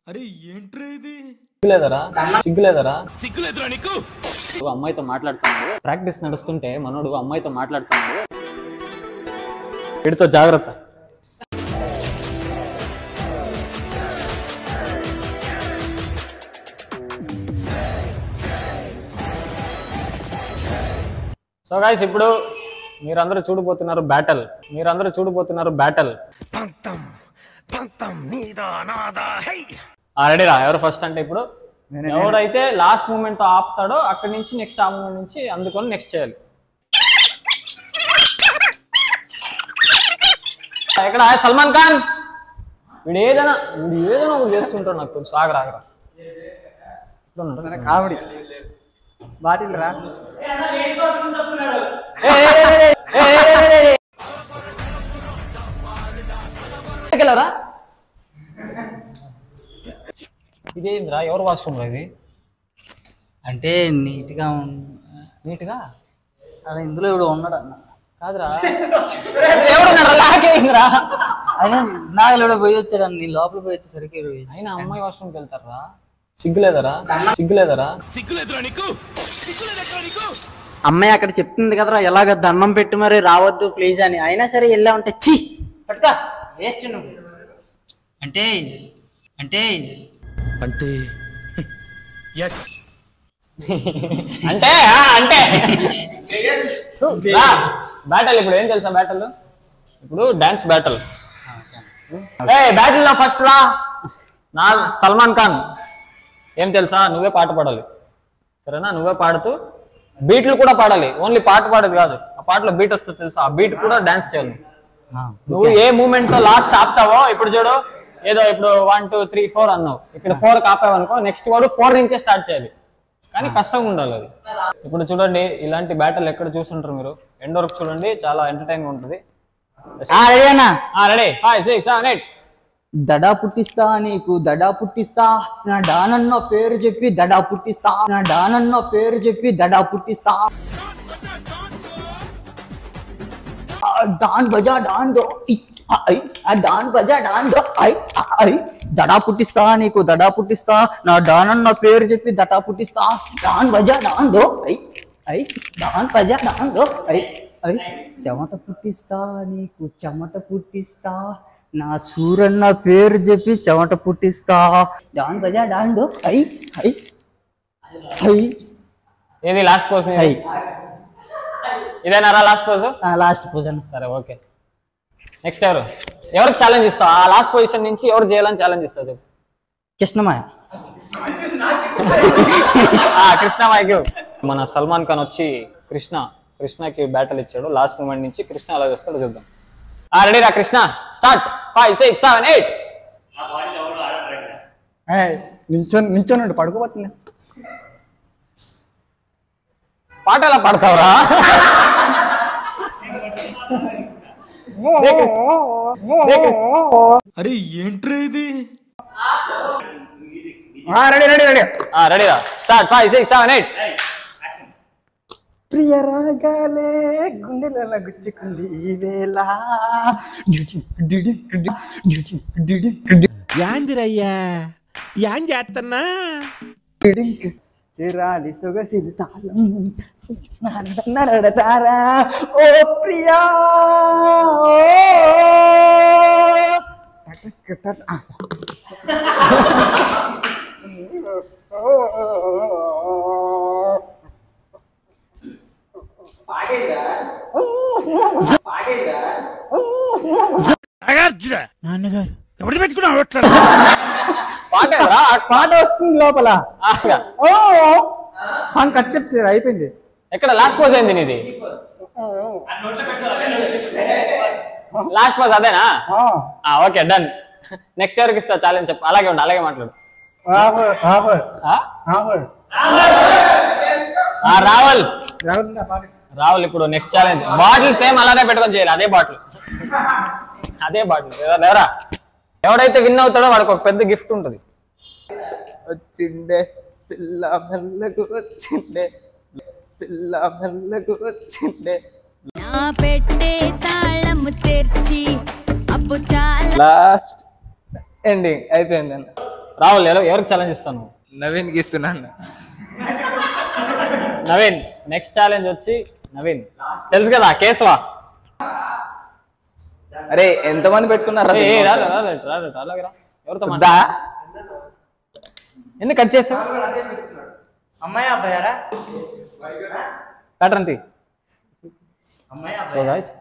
అరే ఏంట్రా ఇది? సిగ్గులేదరా నీకు? అమ్మాయితో మాట్లాడుతున్నాడు, ప్రాక్టీస్ నడుస్తుంటే మనోడు అమ్మాయితో మాట్లాడుతున్నాడు. వీడితో జాగ్రత్త. సో గైస్, ఇప్పుడు మీరందరూ చూడబోతున్నారు బ్యాటల్. రెడీరా? ఎవరు ఫస్ట్ అంటే ఇప్పుడు ఎవరైతే లాస్ట్ మూమెంట్ తో ఆపుతాడో అక్కడి నుంచి నెక్స్ట్ ఆ మూమెంట్ నుంచి అందుకొని నెక్స్ట్ చేయాలి. ఎక్కడ సల్మాన్ ఖాన్? వీడు ఏదైనా చేస్తుంటాడు నాకు తెలుసు. ఆగరా కామెడీ బాటిల్ రా. ఇదేంద్రా? ఎవరు వాష్రూమ్ రా ఇది? అంటే నీట్గా అదే ఇందులో ఇప్పుడు ఉన్నాడు అన్న. కాదురా, ఎవరున్నారా? అయినా నాగలు పోయి వచ్చాడు అన్న. నీ లోపల పోయి వచ్చేసరికి అయినా అమ్మాయి వాష్రూమ్కి వెళ్తారా? సిగ్గులేదరా నీకు? అమ్మాయి అక్కడ చెప్తుంది కదరా, ఎలాగ దండం పెట్టి మరి రావద్దు ప్లీజ్ అని. అయినా సరే వెళ్ళా ఉంటే చీ పట్టుకా వేస్ట్ నువ్వు. అంటే బ్యాటల్ ఇప్పుడు ఏం తెలుసా? బ్యాటల్ ఇప్పుడు డాన్స్ బ్యాటల్. బ్యాటిల్ లో ఫస్ట్ రా నా సల్మాన్ ఖాన్. ఏం తెలుసా? నువ్వే పాట పాడాలి, సరేనా? నువ్వే పాడుతూ బీట్లు కూడా పాడాలి. ఓన్లీ పాట పాడేది కాదు, ఆ పాటలో బీట్ వస్తుంది తెలుసా? ఆ బీట్ కూడా డాన్స్ చేయాలి. నువ్వు ఏ మూమెంట్ తో లాస్ట్ ఆపుతావో, ఇప్పుడు చూడు, ఏదో ఇప్పుడు 1 2 3 4 అన్నావు, ఇక్కడ 4 ఆపావనుకో, నెక్స్ట్ వాడు 4 నుంచే స్టార్ట్ చేయాలి. కానీ కష్టంగా ఉండాలి అది. ఇప్పుడు చూడండి, ఇలాంటి బ్యాటల్ ఎక్కడ చూస్తుంటారు మీరు? ఎండ్ వరకు చూడండి, చాలా ఎంటర్టైన్ ఉంటుంది. రెడీ? 5 6 7 8. దడా పుట్టిస్తా నీకు దడా పుట్టిస్తా, నా డానన్న పేరు చెప్పి దడా పుట్టిస్తా, నా డానన్న పేరు చెప్పి దడా పుట్టిస్తా. డాన్ బజా డాన్ దో డాన్ బజా డాన్ దో దడా పుట్టిస్తా నీకు దడా పుట్టిస్తా, నా డానన్న పేరు చెప్పి దడా పుట్టిస్తా. డాన్ బజా డాన్ దో డాన్ బజా డాన్ దో చెమట పుట్టిస్తా నీకు చెమట పుట్టిస్తా, నా సూరన్న పేరు చెప్పి చెమట పుట్టిస్తా. డాన్ బజా డాన్ దో ఏది లాస్ట్ పోజ్? ఇదేనారా లాస్ట్ పోజ్? లాస్ట్ పోజ్ అన్న. సరే, ఓకే. నెక్స్ట్ ఎవరికి ఛాలెంజ్ ఇస్తావు? ఆ లాస్ట్ పొజిషన్ నుంచి ఎవరు చేయాలని ఛాలెంజ్ ఇస్తావు చెప్పు. కృష్ణమాయ. కృష్ణమాయకి మన సల్మాన్ ఖాన్ వచ్చి కృష్ణకి బ్యాటిల్ ఇచ్చాడు. లాస్ట్ మూమెంట్ నుంచి కృష్ణ ఎలా చేస్తాడో చూద్దాం. రెడీ రా కృష్ణ? స్టార్ట్. 5 6 7 8. నించోనండి, పడుకోబోతుంది. పాట ఎలా పాడతావురా? అరే ఏంట్రా ఇది? రెడీరా? స్టార్ట్. 5 6 7 8. ప్రియ రాగాలే గుండెల గుచ్చుకుంది ఈ వేళ. యాందిరయ్యా యాన్ చేస్తున్నా? చిరాలి సొగసిలు తాళం నరడతారా ఓ ప్రియా. నాన్నగారు ఎవరు పెట్టుకున్నావు? పాట వస్తుంది లోపల. సాంగ్ కట్ చెప్పారు, అయిపోయింది. ఎక్కడ లాస్ట్ పోజ్ అయింది నీది? లాస్ట్ పోజ్ అదేనా? Okay, done. నెక్స్ట్ ఎవరికి ఇస్తా ఛాలెంజ్ చెప్పు. అలాగే ఉండు, అలాగే మాట్లాడు. రాహుల్ ఇప్పుడు నెక్స్ట్ ఛాలెంజ్. బాటిల్ సేమ్ అలానే పెట్టుకొని చేయాలి, అదే బాటిల్. ఎవరా ఎవడైతే విన్ అవుతాడో వాడికి ఒక పెద్ద గిఫ్ట్ ఉంటుంది. వచ్చిండే పిల్ల మెల్లకు వచ్చిండే, పిల్ల మెల్లకు వచ్చిండే. నా పెట్టే తాళము తెర్చి అప్పు చాలా లాస్ట్ ఎండింగ్ అయిపోయింది అన్న. రాహుల్ ఎవరికి ఛాలెంజ్ ఇస్తాను? నవీన్కి ఇస్తున్నాను. నవీన్ నెక్స్ట్ ఛాలెంజ్ వచ్చి నవీన్ తెలుసు కదా కేశవా. అరే ఎంతమంది పెట్టుకున్నారు? ఎవరితో ఎందుకు కట్ చేసావు? అమ్మాయి అబ్బాయారా? కట్రంతి. సో గైస్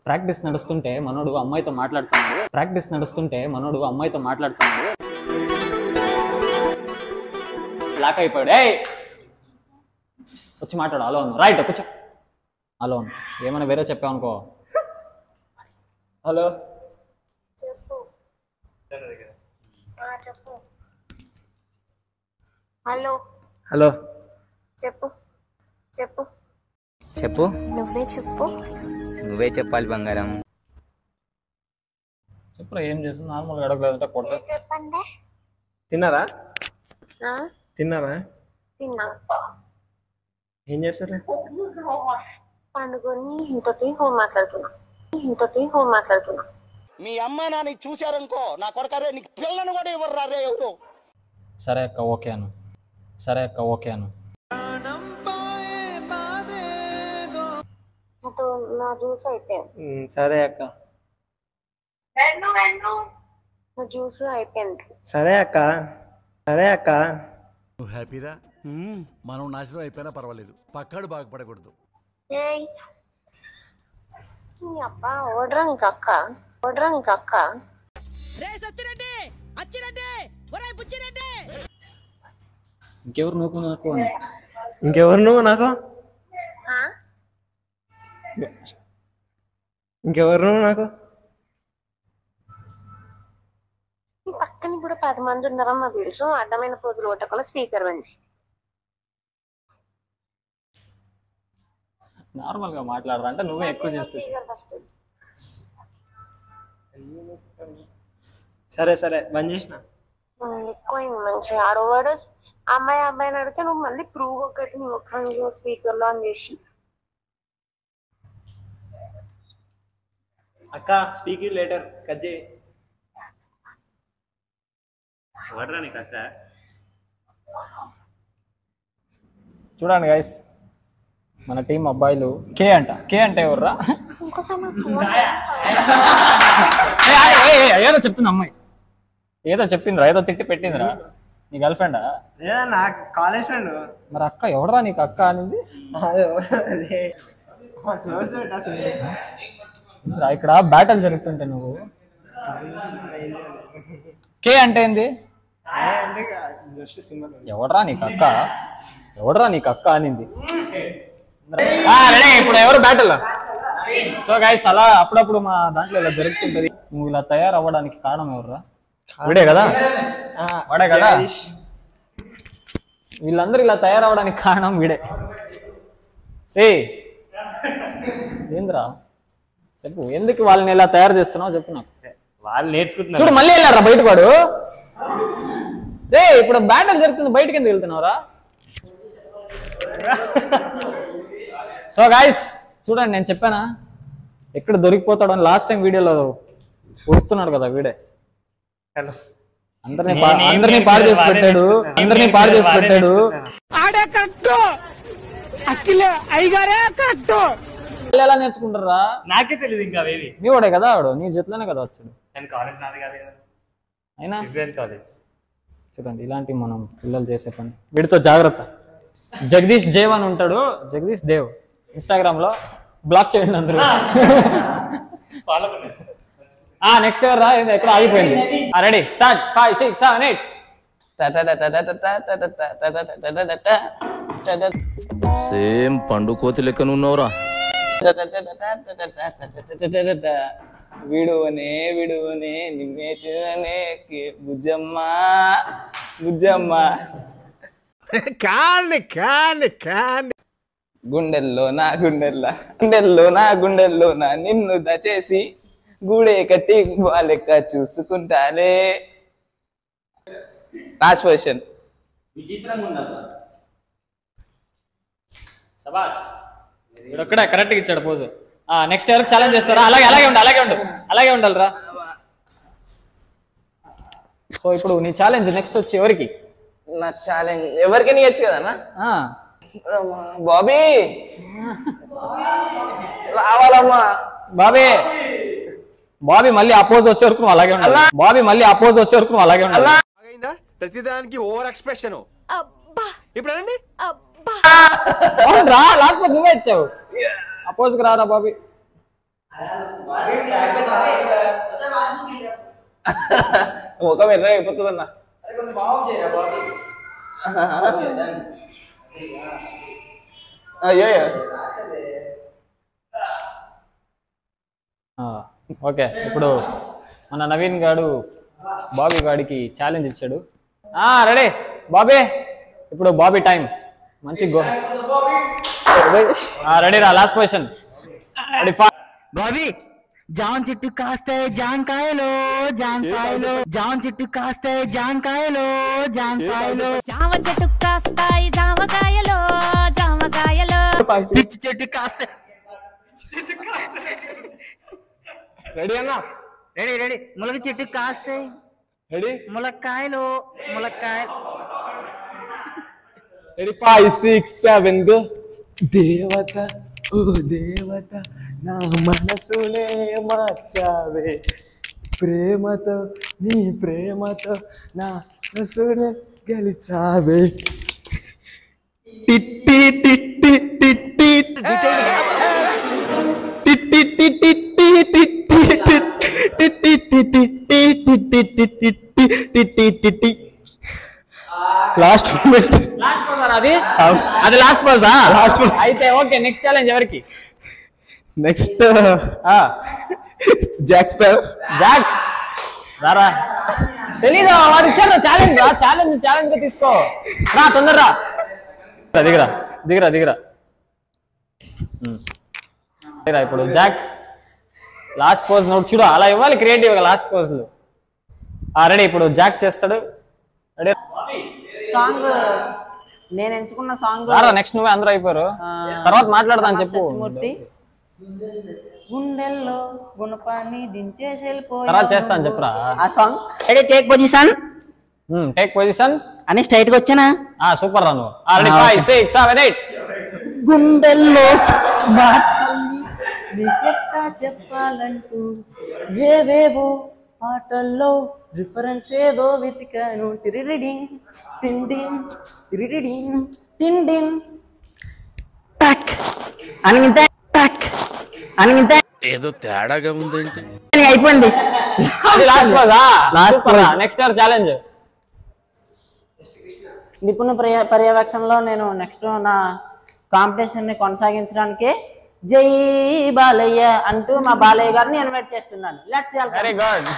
ప్రాక్టీస్ నడుస్తుంటే మనోడు అమ్మాయితో మాట్లాడుతున్నాడు. లాక్ అయిపోయాడు. వచ్చి మాట్లాడు. అలో అను. రైట్ కూర్చో. అలో అను. ఏమైనా వేరే చెప్పావనుకో. హలో హలో హలో చెప్పు చెప్పు చెప్పు. నువ్వే చెప్పాలి బంగారం. చెప్పురా ఏం చేస్తుంది? నార్మల్గా అడగలేదంటే కొట్ట. చెప్పండి. తిన్నారా? తిన్నా. ఏం చేస్తారు? పండుకొని ఇంతటి ఫోన్ మాట్లాడుతున్నా. మీ అమ్మ నాన్న చూశారనుకో నా కొడకరే నీకు పిల్లను కూడా ఇవ్వరు రే ఎవరు. సరే అక్క ఓకే అను. నా జ్యూస్ అయిపోయింది. సరే అక్క. నా జ్యూస్ అయిపోయింది. సరే అక్క. నువ్వు హ్యాపీరా? మనం నాశనం అయిపోయినా పర్వాలేదు, పక్కాడు బాగుపడకూడదు. ఏయ్ నీ అబ్బా ఓడ్రా నీకు అక్క. ఇంకెవరు నువ్వు నాకు అని. ఇంకెవరు నువ్వు నాకు? నీ పక్కన కూడా 10 మంది ఉన్నారని నాకు తెలుసు. అడ్డమైన పోతులు కొట్టకుండా స్పీకర్ మంచి నార్మల్ గా మాట్లాడరా అంటే నువ్వే ఎక్కువ చేస్తావు. ఫస్ట్ సరే బంద్ చేసిన. ఎక్కువైంది మంచిగా ఆడవాడు. అమ్మాయిని అడిగితే నువ్వు మళ్ళీ ప్రూవ్ ఒకటి నీ ఒక్క స్పీకర్ లో అని చేసి. అక్క స్పీకింగ్ లేటర్ కట్ చేయి. చూడండి గైస్ మన టీం అబ్బాయిలు కే అంటే ఎవర్రా? ఏదో చెప్తుంది అమ్మాయి. ఏదో చెప్పిందిరా, ఏదో తిట్టి పెట్టిందిరా. నీ గర్ల్ ఫ్రెండా? నా కాలేజ్ ఫ్రెండ్. మరి అక్క ఎవడరా నీకు అక్క అనింది? ఇక్కడ బ్యాటిల్ జరుగుతుంటే నువ్వు కే అంటే ఏంది? ఎవడరా నీకు అక్క అనింది? ఇప్పుడు ఎవరు బ్యాటిల్? సో గైస్ అలా అప్పుడప్పుడు మా దాంట్లో ఇలా జరుగుతుంటది. నువ్వు ఇలా తయారవ్వడానికి కారణం ఎవర్రా? వాడే కదా. వీళ్ళందరూ ఇలా తయారవడానికి కారణం వీడే. ఏంద్రా చెప్పు, ఎందుకు వాళ్ళని ఇలా తయారు చేస్తున్నావు చెప్పు నాకు. వాళ్ళు నేర్చుకుంటున్నారు. చూడు మళ్ళీ వెళ్ళారా బయటకు వాడు. ఇప్పుడు బ్యాటిల్ జరుగుతుంది, బయటకి ఎందుకు వెళ్తున్నావురా? సో గాయస్ చూడండి, నేను చెప్పానా ఎక్కడ దొరికిపోతాడు అని. లాస్ట్ టైం వీడియోలో ఉడుతున్నాడు కదా వీడే. అందరినీ పాడు చేసి పెట్టాడు. ఎలా నేర్చుకుంటారా? నాకే తెలియదు ఇంకా అవేవి. మీ వాడే కదా వాడు, నీ జట్లోనే కదా వచ్చాడు. కాలేజ్ నాది కాదు కదా, అయినా కాలేజ్. చూడండి ఇలాంటి మనం పిల్లలు చేసే పని. వీడితో జాగ్రత్త. జగదీష్ దేవ్ అని ఉంటాడు. జగదీష్ దేవ్ ఇన్స్టాగ్రామ్ లో బ్లాక్ చేయండి అందరూ. నెక్స్ట్ ఎవరు రా? ఎక్కడ ఆగిపోయింది. Ready start. 5 6 7 8. సేమ్ పండు కోతి లెక్కనున్నావురా. విడువనే నిన్నే చూడనే బుజ్జమ్మ గుండెల్లో నా నిన్ను దచేసి గూడే కట్టి లెక్క చూసుకుంటాలే. Last question. శబాష్, వీడొక్కడే కరెక్ట్గా ఇచ్చాడు పోజు. నెక్స్ట్ ఎవరికి ఛాలెంజ్ చేస్తారా? అలాగే ఉండాలిరా. సో ఇప్పుడు నీ ఛాలెంజ్ నెక్స్ట్ వచ్చి ఎవరికి? నా ఛాలెంజ్ ఎవరికైనా ఇవ్వచ్చు కదా బాబీ. రావాలమ్మా బాబీ మళ్ళీ అపోజ్ వచ్చే వరకు నువ్వు అలాగే ఉండాలి. ప్రతిదానికి ఓవర్ ఎక్స్ప్రెషన్. ఇప్పుడు అనండి. రా లాస్ట్ నువ్వే ఇచ్చావు. అపోజ్ కు రారా బాబీ. ముఖం ఎర్ర అయిపోతుందన్నా. అయ్యో ఓకే ఇప్పుడు మన నవీన్ గాడు బాబీ గాడికి ఛాలెంజ్ ఇచ్చాడు. రెడీ బాబీ. ఇప్పుడు బాబీ టైం. మంచి గో. రెడీ రా. Last position. బాబీ జామ చెట్టు కాస్తాయి జాంకాయలో జాంకాయలో జామ చెట్టు కాస్తాయి జాంకాయలో జాంకాయలో జామ చెట్టు కాస్తాయి జామకాయలో జామకాయలో పిచ్చి చెట్టు కాస్తాయి. రెడీ అన్నా? రెడీ. ములగ చెట్టు కాస్తాయి రెడీ. ములక్కాయలు ములక్కాయలు. Ready 5 6 7 go. దేవత ఓ దేవత నా మనసులే మార్చావే ప్రేమతో నీ ప్రేమతో నా మనసునే గెలిచావే. టిట్టి టిట్టి టిట్టి లాస్ట్ మూమెంట్. అది లాస్ట్ పోజ్. అయితే ఓకే నెక్స్ట్ ఛాలెంజ్ ఎవరికి? నెక్స్ట్ జాక్ రారా. తెలీదా వాడు ఇచ్చారు ఛాలెంజ్. ఛాలెంజ్ గా తీసుకో. రా తొందరరా. దిగరా. ఇప్పుడు జాక్ లాస్ట్ పోజ్ నోట్ చూడు. అలా ఇవ్వాలి క్రియేటివ్ గా లాస్ట్ పోజ్లు. రెడీ. ఇప్పుడు జాక్ చేస్తాడు. రెడీ. సాంగ్ నేను ఎంచుకున్న సాంగ్. నెక్స్ట్ నువ్వే అందరూ అయిపోయారు. తర్వాత మాట్లాడదాం చెప్పు. గుండెల్లో గుణపాన్ని దించేసి తర్వాత చేస్తాను చెప్పురా. ఆ సాంగ్. రెడీ టేక్ పొజిషన్ అని స్ట్రైట్ గా వచ్చానా? సూపర్ రా నువ్వు. 5 6 7 8 గుండెల్లో నీకెట్టా చెప్పాలంటూ ఏవేవో పాటల్లో రిఫరెన్స్ ఏదో వెతికాను. టిరిడిన్ టిండిన్ టిరిడిన్ టిండిన్ ప్యాక్ అని ఏదో తేడాగా ఉందేంటి? అయిపోయింది. Next challenge. నిపుణ పర్యవేక్షణలో నేను నెక్స్ట్ నా కాంపిటీషన్ ని కొనసాగించడానికి జై బాలయ్య అంటూ మా బాలయ్య గారిని ఇన్వైట్ చేస్తున్నాను. Let's welcome. Very good.